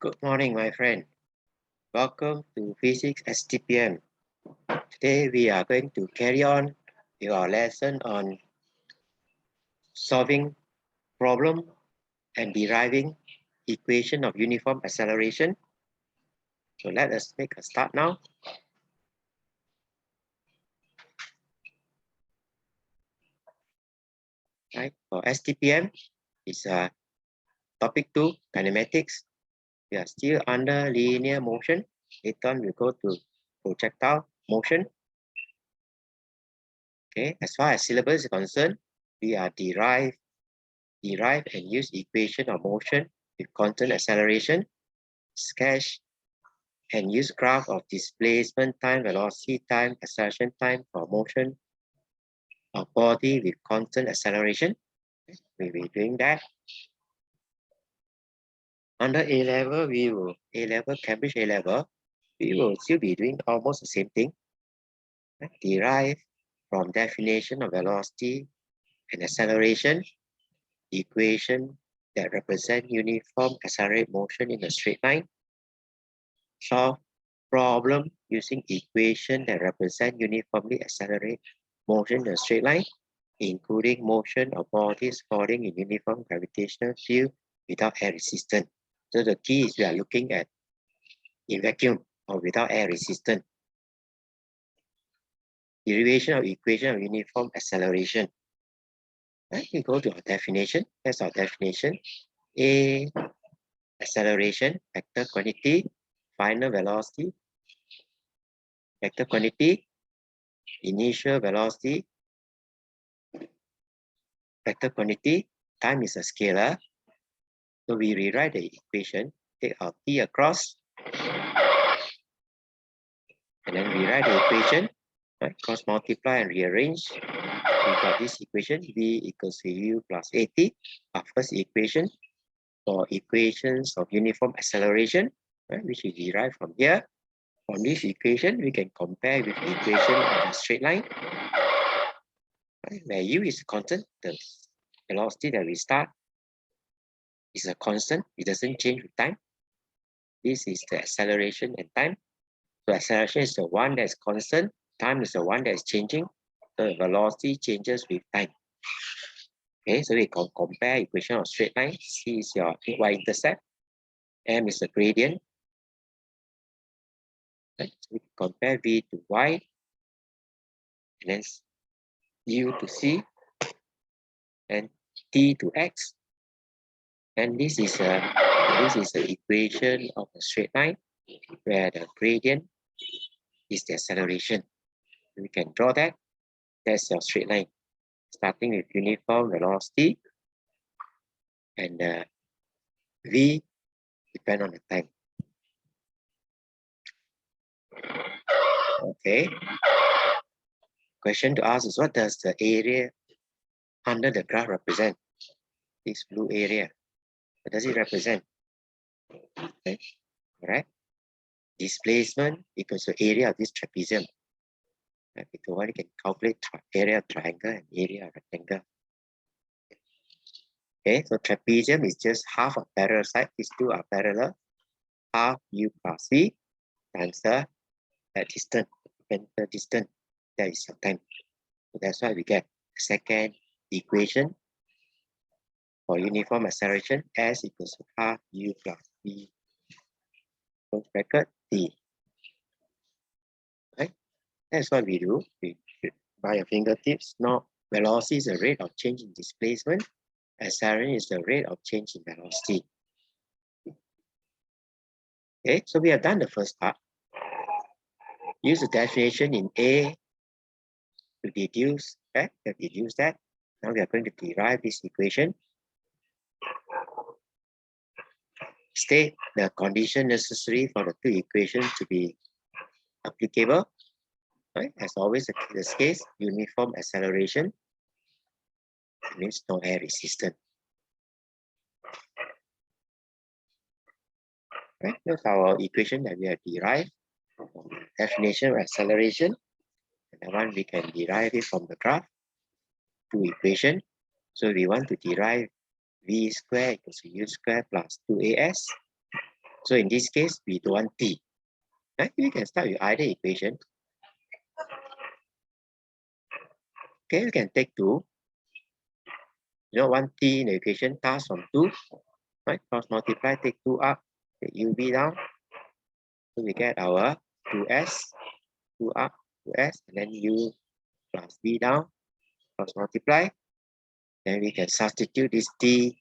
Good morning, my friend. Welcome to Physics STPM. Today we are going to carry on with our lesson on solving problem and deriving equation of uniform acceleration. So let us make a start now. Right, for STPM, it's topic 2, kinematics. We are still under linear motion. Later on, we go to projectile motion. Okay, as far as syllabus is concerned, we are derive and use equation of motion with constant acceleration, sketch and use graph of displacement time, velocity time, acceleration time for motion of body with constant acceleration. We'll be doing that. Under A-level, Cambridge A-level, we will still be doing almost the same thing. Derive from definition of velocity and acceleration, equation that represent uniform accelerated motion in a straight line. Solve problem using equation that represent uniformly accelerated motion in a straight line, including motion of bodies falling in uniform gravitational field without air resistance. So the key is we are looking at in vacuum or without air resistance. Derivation of equation of uniform acceleration. Right, we go to our definition. That's our definition. A, acceleration, vector quantity, final velocity, vector quantity, initial velocity, vector quantity, time is a scalar. So we rewrite the equation, take our t across, and then rewrite the equation, right? Cross multiply and rearrange. We got this equation, v equals to u plus at, our first equation for equations of uniform acceleration, right? Which we derive from here. From this equation, we can compare with the equation of a straight line, right? Where u is constant, the velocity that we start is a constant, it doesn't change with time. This is the acceleration and time. So acceleration is the one that's constant, time is the one that is changing. The velocity changes with time. Okay, so we can compare equation of straight line. C is your y-intercept, m is the gradient. Right? So we can compare v to y, and then u to c, and t to x. And this is the equation of a straight line where the gradient is the acceleration. We can draw that. That's your straight line, starting with uniform velocity, and v depend on the time. Okay. Question to ask is, what does the area under the graph represent? This blue area. What does it represent? Okay. All right. Displacement equals the area of this trapezium. Right. If you want, you can calculate area of triangle and area of rectangle. Okay, so trapezium is just half a parallel side. These two are parallel. Half u plus v times the distance, the distance. That is your time. So that's why we get the second equation for uniform acceleration, s equals to half u plus v close bracket t. Right? That's what we do. We by your fingertips. Now, velocity is the rate of change in displacement. Acceleration is the rate of change in velocity. Okay, so we have done the first part. Use the definition in A to deduce that. Now we are going to derive this equation. State the condition necessary for the two equations to be applicable. Right? As always in this case, uniform acceleration means no air resistance. Right? That's our equation that we have derived. Definition of acceleration. And the one we can derive it from the graph. Two equation. So we want to derive v squared equals to u squared plus 2as. So in this case, we don't want t. Right? We can start with either equation. Okay, we can take 2. You know, 1t in the equation starts from 2. Right? Cross multiply, take 2 up, take uv down. So we get our 2s, 2 up, 2s, and then u plus v down, cross multiply. Then we can substitute this t.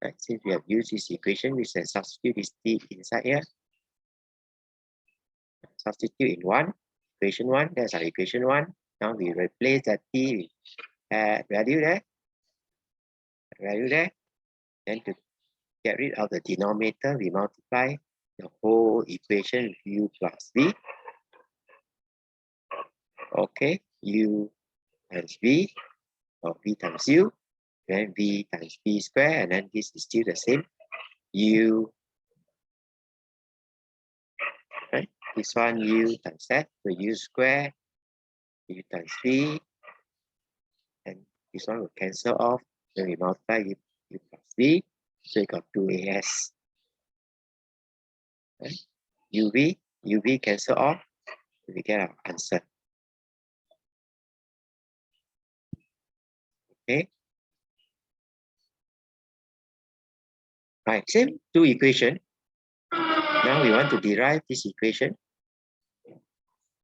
Right? Since we have used this equation, we can substitute this t inside here. Substitute in 1, equation 1, that's our equation 1. Now we replace that t with value there, Then to get rid of the denominator, we multiply the whole equation with u plus v. Okay, u times v, or v times u, then v times v square, and then this is still the same. U, right? This one u times that, so u square, u times v, and this one will cancel off. Then we multiply u plus v, so you got 2as. Right? uv cancel off, we get our answer. Okay. Right, same 2 equation. Now we want to derive this equation.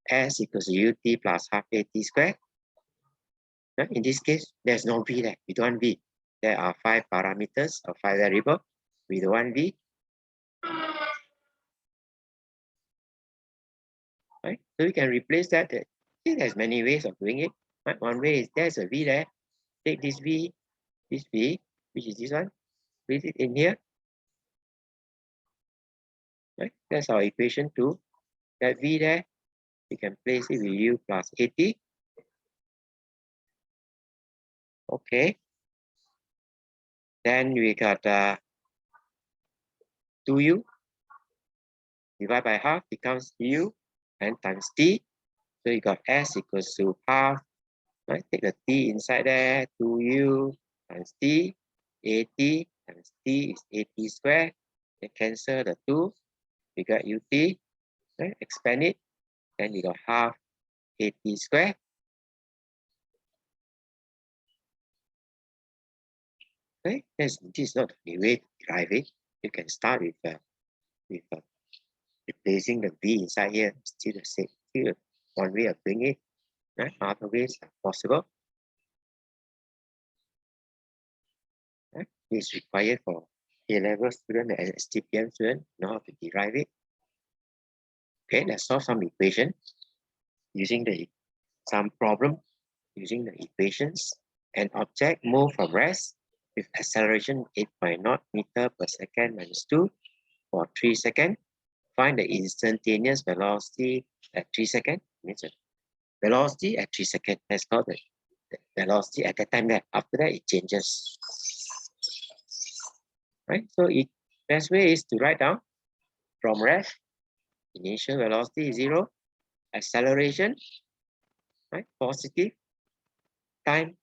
S equals to ut plus half at squared. In this case, there's no v there. We don't want v. There are 5 parameters or 5 variables. We don't want v. Right? So we can replace that. There's many ways of doing it. Right? One way is there's a v there. Take this v, which is this one, place it in here. Right? That's our equation 2. That v there, we can place it with u plus 80. Okay. Then we got 2u divided by half becomes u and times t. So you got s equals to half. Right? Take the t inside there, 2u times t, 80 times t is 80 squared. Then cancel the 2, we got ut, right? Expand it, then you got half 80 squared. Okay, this is not the way to derive it. You can start with replacing the v inside here, still the same. Still one way of doing it. Right? Other ways are possible. Right? It's required for A-level student and STPM student know how to derive it. Okay, let's solve some equation using some problem using the equations. An object moved from rest with acceleration 8.0 meter per second minus 2 for 3 seconds. Find the instantaneous velocity at 3 seconds. Means velocity at 3 seconds. That's called the velocity at that time there. After that, it changes. Right? So best way is to write down from rest, initial velocity is 0, acceleration, right? Positive, time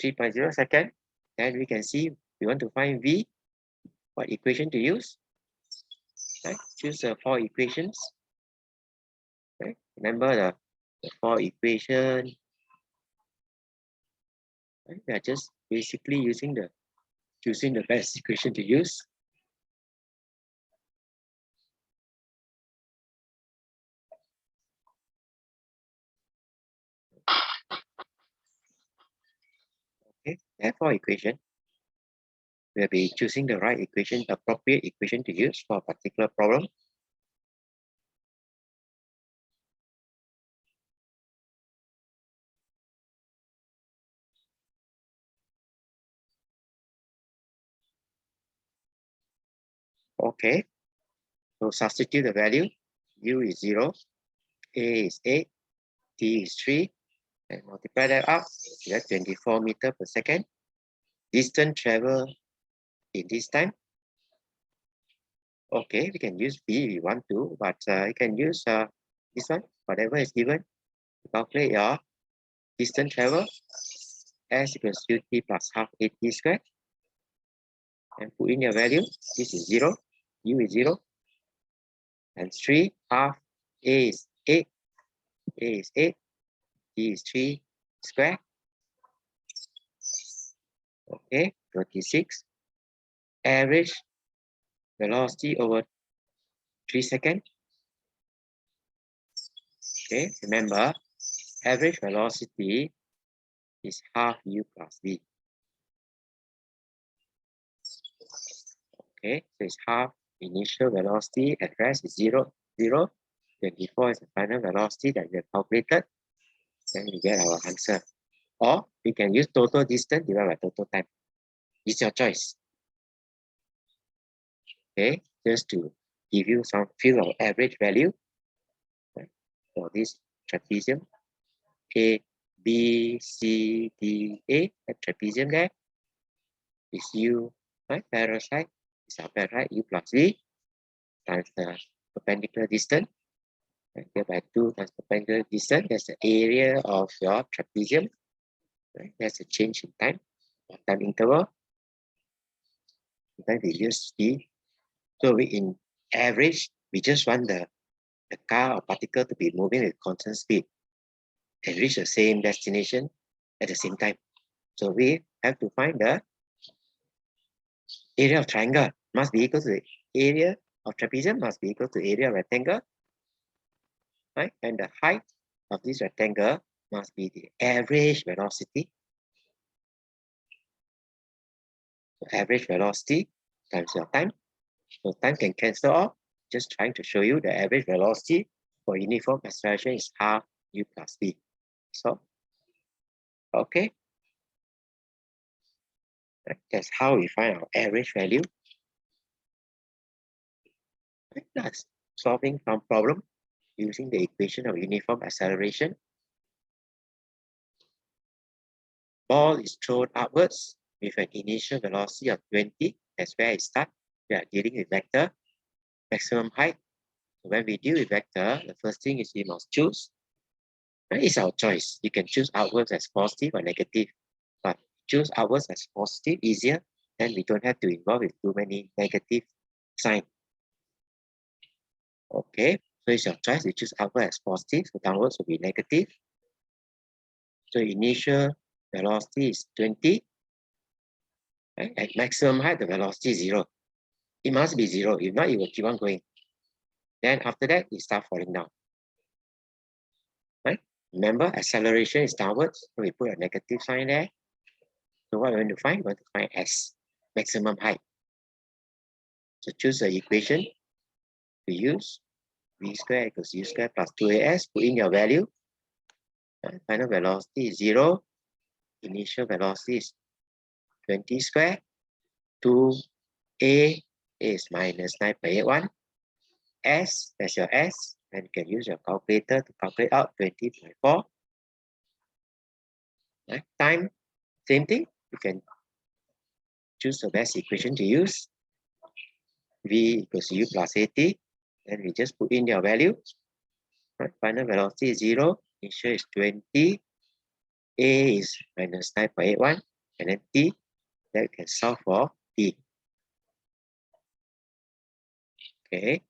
3.0 seconds. Then we can see we want to find v. What equation to use? Right? Choose the 4 equations. Right? Remember the 4 equation. Right? We are just basically choosing the best equation to use. Okay, therefore equation. We'll be choosing the right equation, appropriate equation to use for a particular problem. Okay, so substitute the value. U is 0, A is 8, T is 3, and multiply that up, you get 24 meters per second. Distance travel in this time. Okay, we can use B if we want to, but you can use this one, whatever is given. Calculate your distance travel. S equals ut plus half 80 squared. And put in your value. This is 0. U is 0. And 3 half A is 8. A is 8. D is 3 square. Okay, 26. Average velocity over 3 seconds. Okay, remember, average velocity is half U plus V. Okay, so it's half initial velocity at rest is 0, 0. 24 is the final velocity that we have calculated. Then we get our answer. Or we can use total distance divided by total time. It's your choice. Okay, just to give you some feel of average value, right, for this trapezium. A, B, C, D, A, that trapezium there is U, right? Parallel side is upper right, U plus V times the perpendicular distance. Right? Here by 2 times perpendicular distance, that's the area of your trapezium. Right? That's a change in time, or time interval. Then we use D. So we in average, we just want the car or particle to be moving with constant speed and reach the same destination at the same time. So we have to find the area of triangle must be equal to the area of trapezium must be equal to area of rectangle, right? And the height of this rectangle must be the average velocity. So average velocity times your time. So time can cancel off. Just trying to show you the average velocity for uniform acceleration is half U plus V. So, okay. Right. That's how we find our average value. Right. That's solving some problem using the equation of uniform acceleration. Ball is thrown upwards with an initial velocity of 20. That's where it starts. We are dealing with vector. Maximum height. So when we deal with vector, the first thing is we must choose. Right? It's our choice. You can choose outwards as positive or negative. But choose outwards as positive, easier. Then we don't have to involve with too many negative signs. Okay, so it's your choice. You choose upward as positive, so downwards will be negative. So initial velocity is 20. Right? At maximum height, the velocity is 0. It must be 0. If not, it will keep on going. Then after that, it starts falling down. Right? Remember, acceleration is downwards. So we put a negative sign there. So what we want to find? We want to find S, maximum height. So choose the equation to use. V squared equals U squared plus 2AS. Put in your value. Final velocity is 0. Initial velocity is 20 squared. 2A is minus 9.81. S, that's your S. And you can use your calculator to calculate out 20.4. Right? Time, same thing. You can choose the best equation to use. V equals U plus 80. And we just put in your value. Right? Final velocity is 0. Initial is 20. A is minus 9.81. And then T, that we can solve for T. Okay.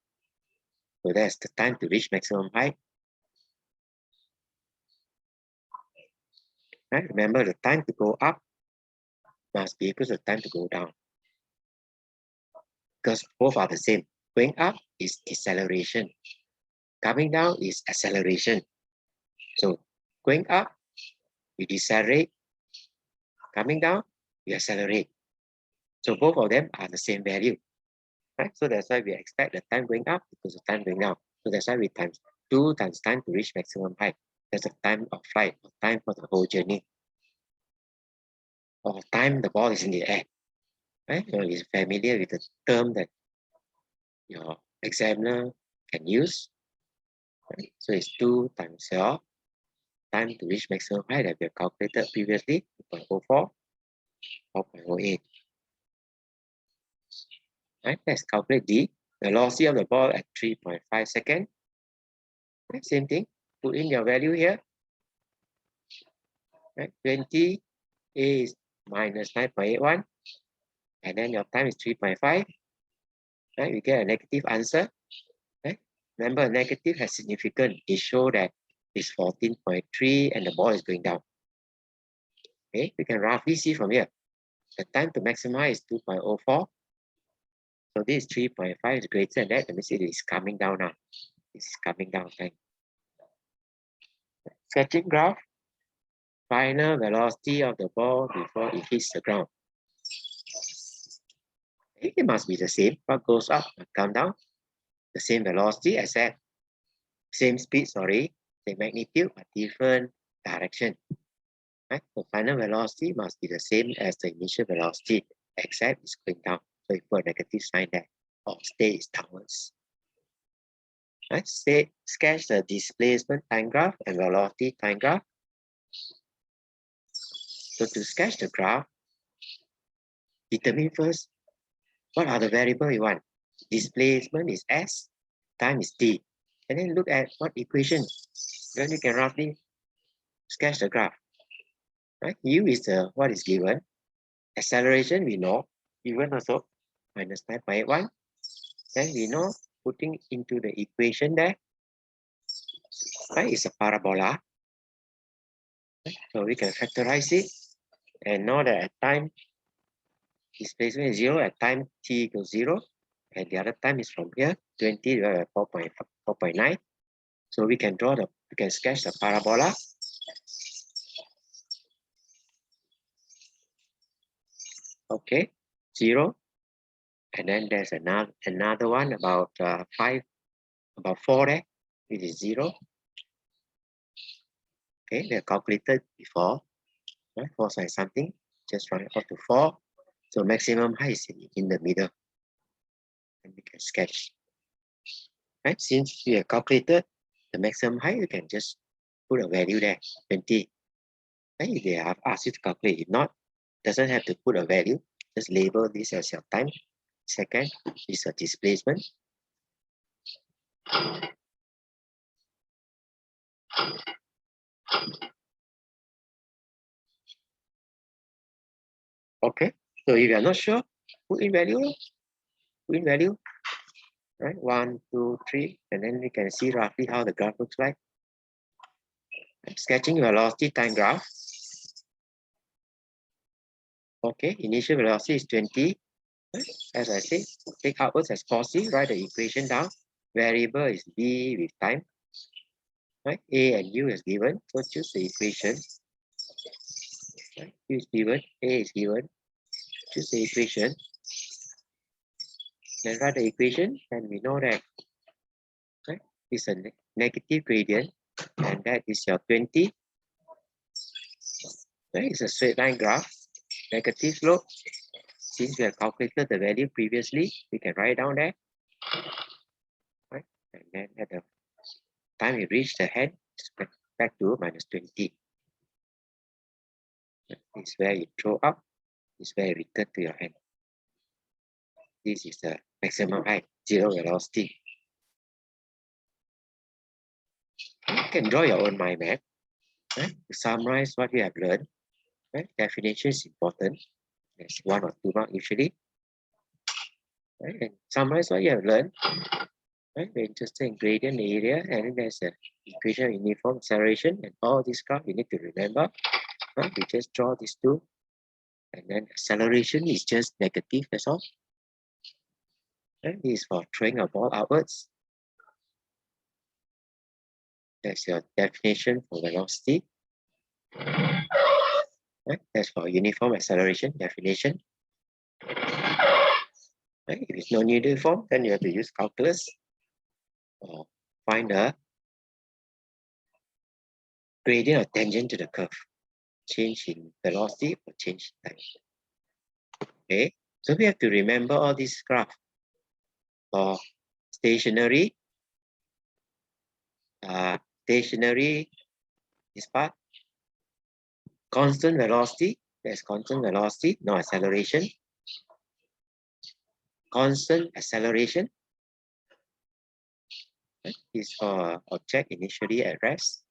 So that's the time to reach maximum height. Right? Remember, the time to go up must be equal to the time to go down. Because both are the same. Going up is deceleration. Coming down is acceleration. So going up, we decelerate. Coming down, we accelerate. So both of them are the same value. Right? So that's why we expect the time going up equals the time going down. So that's why we times 2 times time to reach maximum height. That's the time of flight, or time for the whole journey. Or time the ball is in the air. Right? So you're familiar with the term that your examiner can use. Right? So it's 2 times your time to reach maximum height that we have calculated previously, 2.04, 4.08. Right? Let's calculate the velocity of the ball at 3.5 seconds. Right? Same thing. Put in your value here. Right? 20 is minus 9.81. And then your time is 3.5. right? We get a negative answer. Right? Remember, a negative has significance. It shows that it's 14.3 and the ball is going down. Okay, we can roughly see from here. The time to maximize is 2.04. So this is 3.5 is greater than that. Let me see, it is coming down now. It's coming down. Time. Sketching graph. Final velocity of the ball before it hits the ground. It must be the same. What goes up and come down? The same velocity except same speed, sorry, same magnitude, but different direction. Right? The final velocity must be the same as the initial velocity, except it's going down. So you put a negative sign there, or stays downwards. Right? Sketch the displacement time graph and velocity time graph. So to sketch the graph, determine first what are the variables you want. Displacement is S, time is t. And then look at what equation. Then you can roughly sketch the graph. Right? U is what is given. Acceleration we know, given also minus 9.81. Then we know putting into the equation there, right, is a parabola. Right? So we can factorize it and know that at time displacement is 0, at time t equals 0, and the other time is from here, 20 divided by 4.9. So we can sketch the parabola. Okay, 0. And then there's another one about 4 there, it is 0. Okay, they're calculated before, right? 4 sign something, just run it up to 4. So maximum height is in the middle. And we can sketch. Right? Since we have calculated the maximum height, you can just put a value there, 20. Right? If they have asked you to calculate, if not, doesn't have to put a value, just label this as your time. Second is a displacement. Okay, so if you are not sure, put in value, right? 1, 2, 3, and then we can see roughly how the graph looks like. Sketching velocity time graph. Okay, initial velocity is 20. As I said, take outwards as positive, write the equation down. Variable is v with time. Right? A and u is given, so choose the equation. Right? U is given, A is given. Choose the equation. Then write the equation, and we know that right, it's a negative gradient, and that is your 20. Right? It's a straight line graph, negative slope. Since we have calculated the value previously, we can write down there. Right? And then at the time you reach the head, it's back to minus 20. This is where you throw up, this is where you return to your hand. This is the maximum height, 0 velocity. You can draw your own mind map, right? To summarize what you have learned. Right? Definition is important. There's 1 or 2 marks usually. Right? And summarize what you have learned. Right? We're interested in gradient area, and then there's an equation of uniform acceleration, and all this graph you need to remember. Right? We just draw these two, and then acceleration is just negative, that's all. Right? This is for throwing a ball outwards. That's your definition for velocity. Right? That's for uniform acceleration definition. Right? If it's non-uniform, then you have to use calculus or find a gradient or tangent to the curve. Change in velocity or change in time. Okay, so we have to remember all these graphs. For stationary, this part, constant velocity, there's constant velocity, no acceleration. Constant acceleration, right, is for object initially at rest.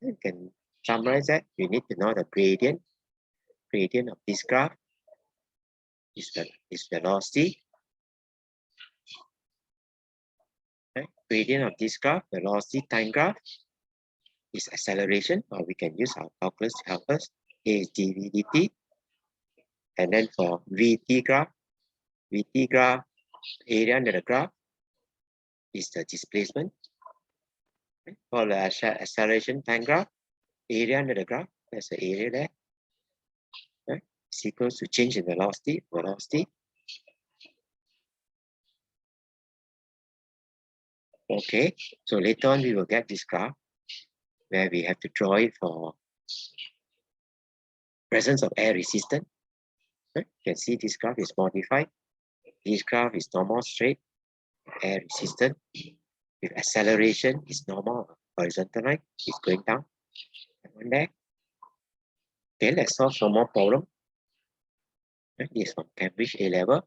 You can summarize that. You need to know the gradient of this graph is velocity. Right? Gradient of this graph, velocity time graph, is acceleration, or we can use our calculus to help us. A is dv dt. And then for VT graph, area under the graph is the displacement. Right? For the acceleration time graph, area under the graph, there's the area there. Right? It's equals to change in velocity. Okay, so later on we will get this graph where we have to draw it for presence of air resistance. Right? You can see this graph is modified. This graph is normal straight, air resistance. With acceleration is normal horizontal line, it's going down. And one there. Okay, let's solve some more problem. Right? This is from Cambridge A level.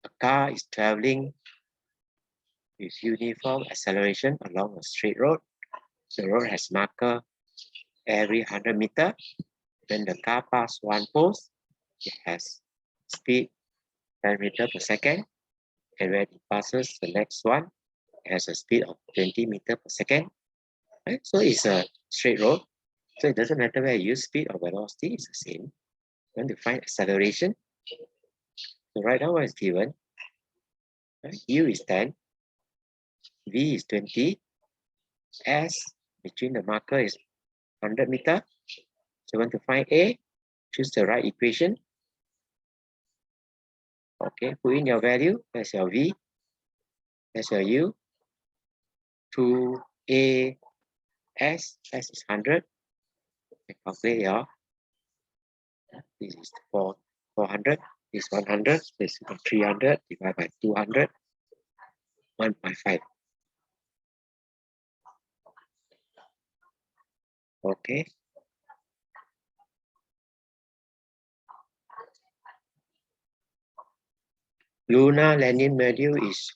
A car is traveling with uniform acceleration along a straight road. The road has marker every 100 meters. When the car passes one post, it has speed 10 meters per second. And when it passes the next one, it has a speed of 20 meters per second. Right? So it's a straight road. So it doesn't matter where you use speed or velocity, it's the same. You want to find acceleration. So right now what is given? Right? U is 10, V is 20, S between the marker is 100 meters. So you want to find A, choose the right equation. Okay, put in your value. That's your V. That's your U. 2A S. S is 100. Calculate your. This is 400. This is 100. This is 300 divided by 200. 1.5. Okay. Lunar landing module is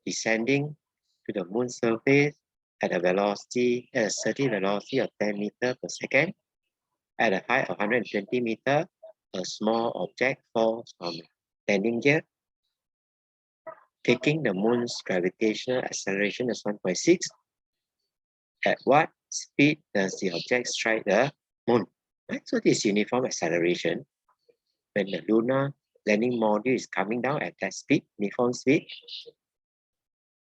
descending to the moon surface at a velocity, at a certain velocity of 10 meters per second. At a height of 120 meters, a small object falls from landing gear. Taking the moon's gravitational acceleration as 1.6, at what speed does the object strike the moon? Right? So this uniform acceleration, when the lunar landing module is coming down at that speed, uniform speed,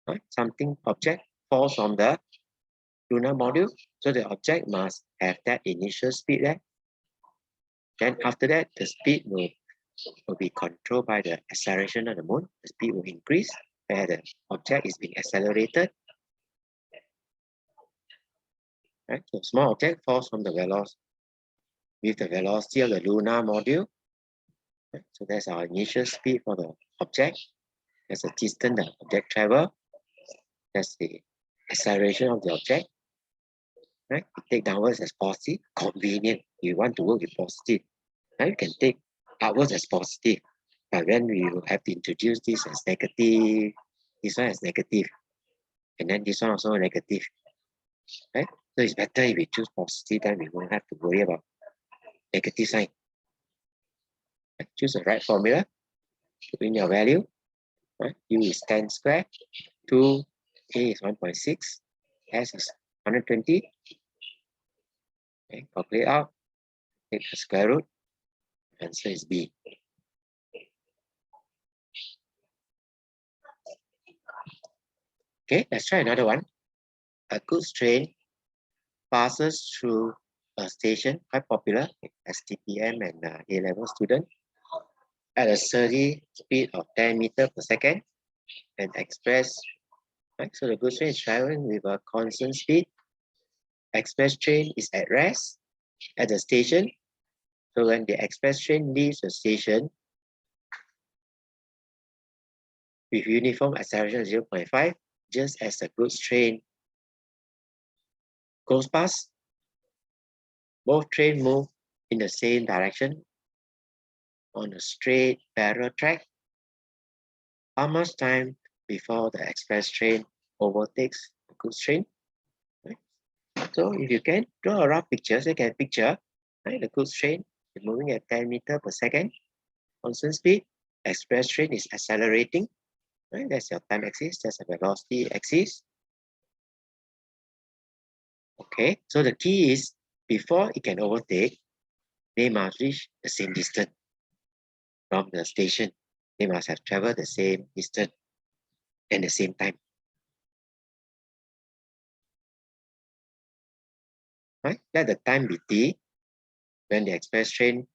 right? Something object falls on the lunar module, so the object must have that initial speed there. Then after that, the speed will be controlled by the acceleration of the moon. The speed will increase where the object is being accelerated. Right? So small object falls from the velocity with the velocity of the lunar module. Right? So that's our initial speed for the object. That's the distance the object travel. That's the acceleration of the object. Right? You take downwards as positive, convenient. You want to work with positive. Right? You can take upwards as positive. But then we will have to introduce this as negative, this one as negative, and then this one also negative. Right? So it's better if we choose positive, then we won't have to worry about negative sign. Right? Choose the right formula, put in your value. Right? U is 10 squared, 2, A is 1.6, S is 120. Okay, calculate out, take the square root, answer is B. Okay, let's try another one. A goods train passes through a station, quite popular, STPM and A-level student, at a steady speed of 10 meters per second and express. Right? So the goods train is traveling with a constant speed. Express train is at rest at the station. So when the express train leaves the station with uniform acceleration of 0.5, just as the goods train goes past, both trains move in the same direction on a straight parallel track. How much time before the express train overtakes the goods train? Right? So if you can draw a rough picture, so you can picture, right, the goods train is moving at 10 meters per second, constant speed. Express train is accelerating. Right? That's your time axis, that's the velocity axis. Okay, so the key is before it can overtake, they must reach the same distance from the station. They must have traveled the same distance and the same time. Right? Let the time be t when the express train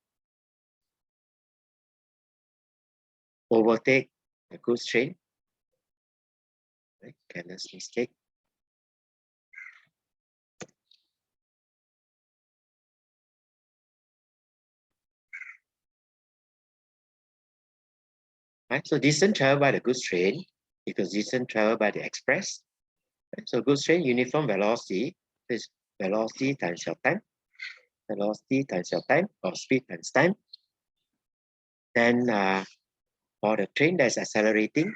overtake the goods train. Right? Careless mistake. Right? So distance traveled by the goods train equals distance traveled by the express. Right? So goods train uniform velocity is velocity times your time. Velocity times your time, or speed times time. Then for the train that's accelerating,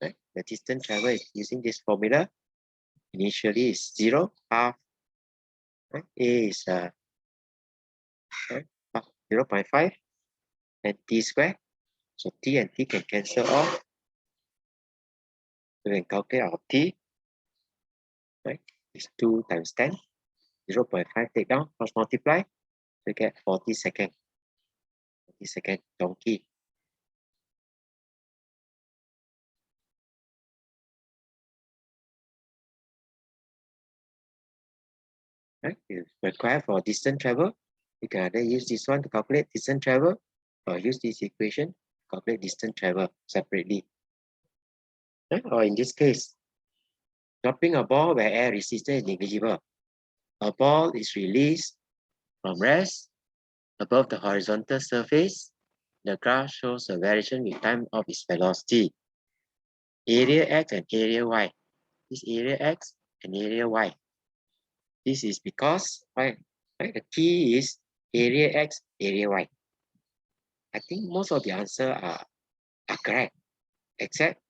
right, the distance traveled is using this formula. Initially is 0, half. Right? A is 0.5 and t squared. So t and t can cancel off. So we can calculate our t. Right? It's 2 times 10. 0.5 take down, cross multiply. We get 40 seconds. 40 second donkey. Right? If required for distance travel, you can either use this one to calculate distance travel, or use this equation to calculate distance travel separately. Right? Or in this case, dropping a ball where air resistance is negligible. A ball is released from rest above the horizontal surface. The graph shows a variation with time of its velocity. Area x and area y. This area x and area y. This is because, right, the key is area x, area y. I think most of the answer are correct, except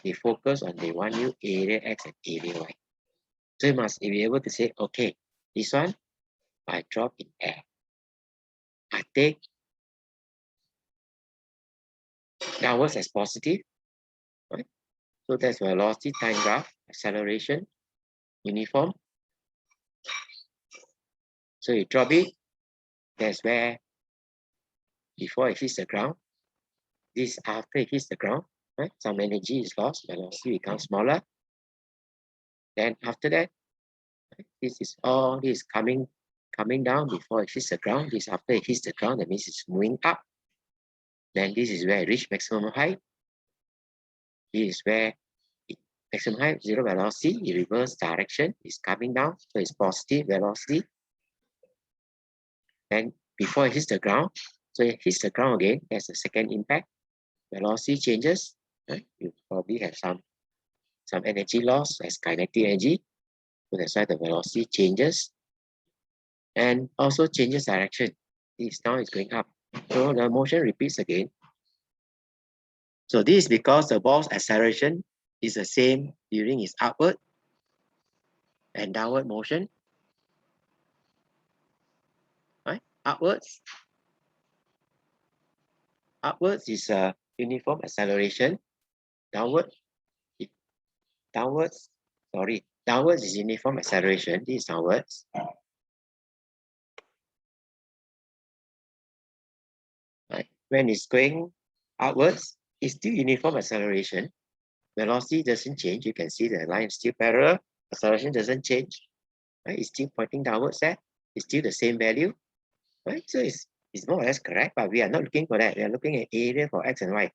they focus on they want you area x and area y. So you must be able to say, okay, this one, I drop in air. I take downwards as positive, right? So that's velocity time graph, acceleration, uniform. So you drop it, that's where before it hits the ground, this after it hits the ground, right? Some energy is lost, velocity becomes smaller. Then after that, right, this is all this coming down before it hits the ground. This after it hits the ground, that means it's moving up. Then this is where it reaches maximum height. This is where maximum height, zero velocity, in reverse direction is coming down, so it's positive velocity. Then before it hits the ground, so it hits the ground again, there's a second impact. Velocity changes, right? You probably have some energy loss as kinetic energy. So that's why the velocity changes. And also changes direction. This now is going up. So the motion repeats again. So this is because the ball's acceleration is the same during its upward and downward motion. Right? Upwards is a uniform acceleration. Downwards is uniform acceleration. This is downwards. Right? When it's going upwards, it's still uniform acceleration. Velocity doesn't change. You can see the line is still parallel. Acceleration doesn't change. Right? It's still pointing downwards there. It's still the same value. Right? So it's more or less correct, but we are not looking for that. We are looking at area for x and y.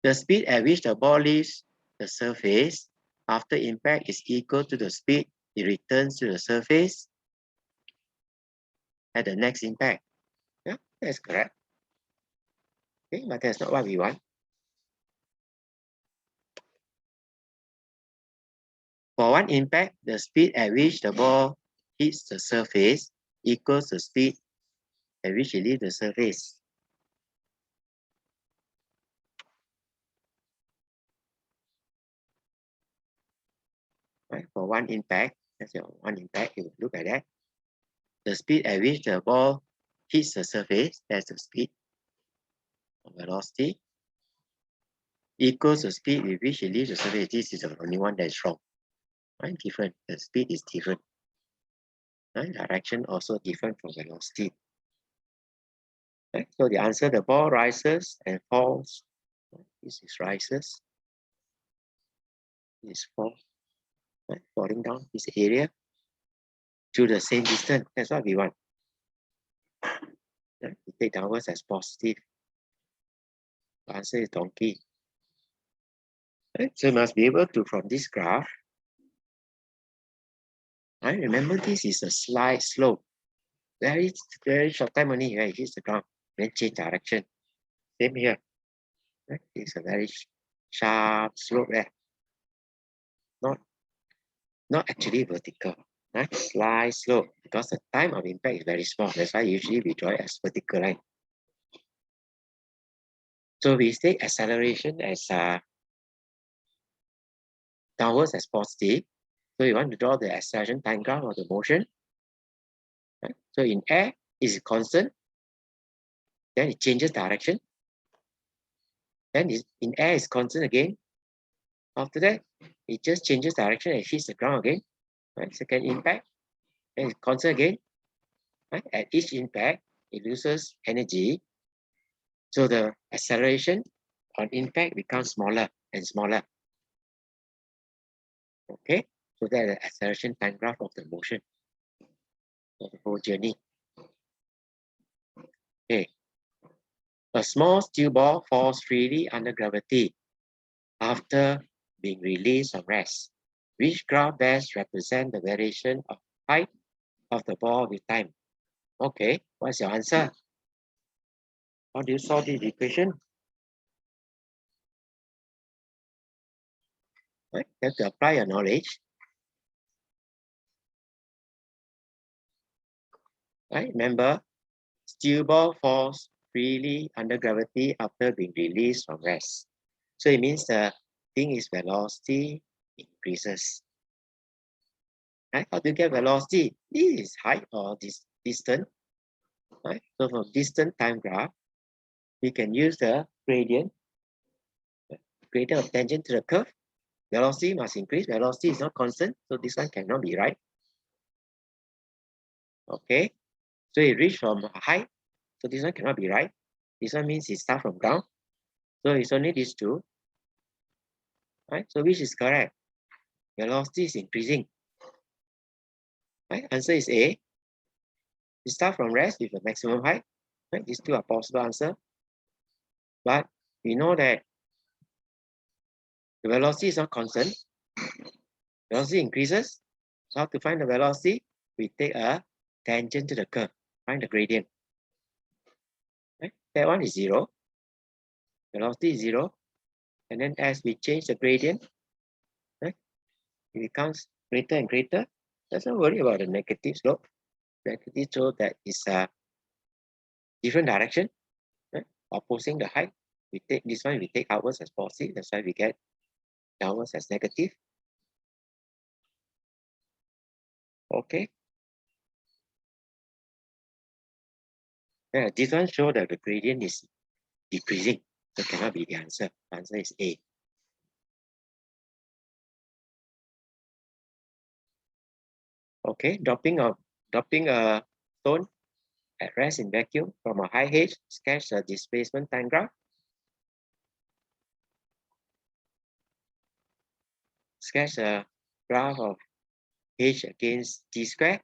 The speed at which the ball leaves the surface after impact is equal to the speed it returns to the surface at the next impact. Yeah, that's correct. Okay, but that's not what we want. For one impact, the speed at which the ball hits the surface equals the speed at which it leaves the surface. Right? For one impact, that's your one impact, you look at that. The speed at which the ball hits the surface, that's the speed or velocity, equals the speed with which it leaves the surface. This is the only one that is wrong. right? Different. The speed is different. Right? Direction also different from velocity. Right? So the answer, the ball rises and falls. This is rises. This falls. Right? Falling down this area to the same distance. That's what we want. Right? We take downwards as positive. The answer is donkey. Right? So you must be able to, from this graph, right? Remember this is a slight slope. Very, very short time only, right? It hits the ground, then change direction. Same here. Right? It's a very sharp slope there. Not actually vertical. Right? Slight slope, because the time of impact is very small. That's why usually we draw it as vertical line. So we take acceleration as downwards as positive. So you want to draw the acceleration time graph of the motion. Right? So in air, is constant. Then it changes direction. Then in air is constant again. After that, it just changes direction and hits the ground again. Right? Second impact, then it's constant again. Right? At each impact, it loses energy. So the acceleration on impact becomes smaller and smaller. Okay, so that's the acceleration time graph of the motion of the whole journey. Okay, a small steel ball falls freely under gravity after being released from rest. Which graph best represents the variation of height of the ball with time? Okay, what's your answer? How do you solve this equation? Right, you have to apply your knowledge. Right, remember, steel ball falls freely under gravity after being released from rest. So it means the thing is velocity increases. Right? How do you get velocity? This is height or this distance. Right? So from distance time graph, we can use the gradient of tangent to the curve. Velocity must increase. Velocity is not constant, so this one cannot be right. Okay, so it reached from height, so this one cannot be right. This one means it starts from ground, so it's only these two. Right? So which is correct? Velocity is increasing. Right? Answer is A. You start from rest with a maximum height. Right? These two are possible answer. But we know that the velocity is not constant. Velocity increases. So how to find the velocity? We take a tangent to the curve. Find the gradient. Right? That one is 0. Velocity is 0. And then as we change the gradient, right, it becomes greater and greater. Let's not worry about the negative slope. Negative slope that is a different direction, right? Opposing the height. We take this one, we take outwards as positive. That's why we get downwards as negative. Okay. Yeah, this one shows that the gradient is decreasing. So cannot be the answer. The answer is A. Okay, dropping a stone at rest in vacuum from a high H, sketch the displacement time graph. Sketch a graph of H against T squared.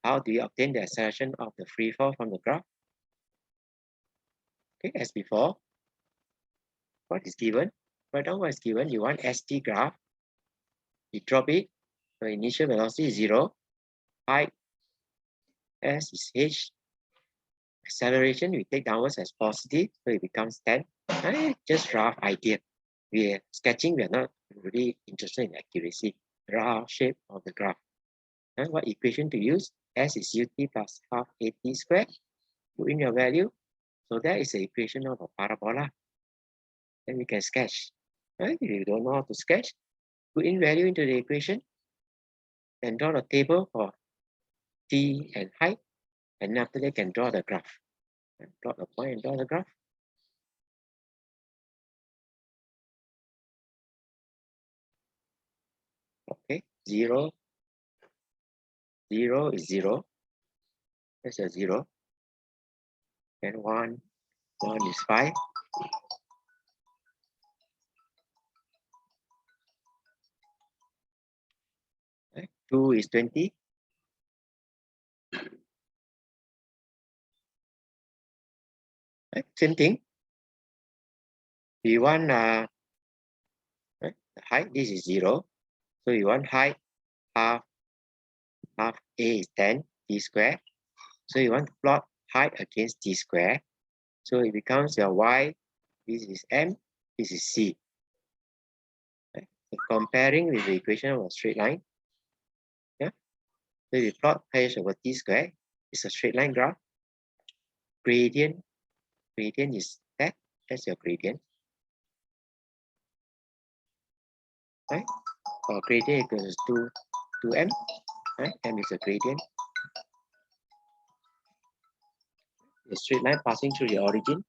How do you obtain the acceleration of the free fall from the graph? Okay, as before, what is given? Write down what is given. You want ST graph. You drop it. The initial velocity is 0. Height S is H. Acceleration we take downwards as positive, so it becomes 10. Just rough idea. We are sketching, we are not really interested in accuracy. Rough shape of the graph. And what equation to use? S is ut plus half at squared. Put in your value. So that is the equation of a parabola. Then we can sketch. Right? If you don't know how to sketch, put in value into the equation and draw a table for t and height. And after that, can draw the graph. And plot a point and draw the graph. Okay, 0, 0 is 0. That's a 0. And 1 is 5. Right? 2 is 20. Right? Same thing. We want right? The height, this is 0. So you want height half A is 10 t square. So you want to plot height against t square. So it becomes your y, this is m, this is c. Right? So comparing with the equation of a straight line, yeah. So if you plot h over t square, it's a straight line graph. Gradient is that, that's your gradient. Right? Or gradient equals 2m, right? M is a gradient. A straight line passing through the origin.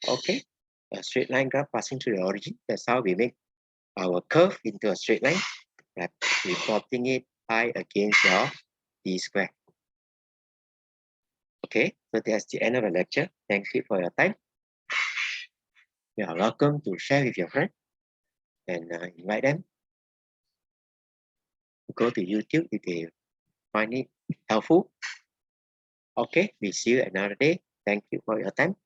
Okay, a straight line graph passing through the origin. That's how we make our curve into a straight line. Like we're plotting it I against your t square. Okay, so that's the end of the lecture. Thank you for your time. You are welcome to share with your friend and invite them to go to YouTube if they find it helpful. Okay, we see you another day. Thank you for your time.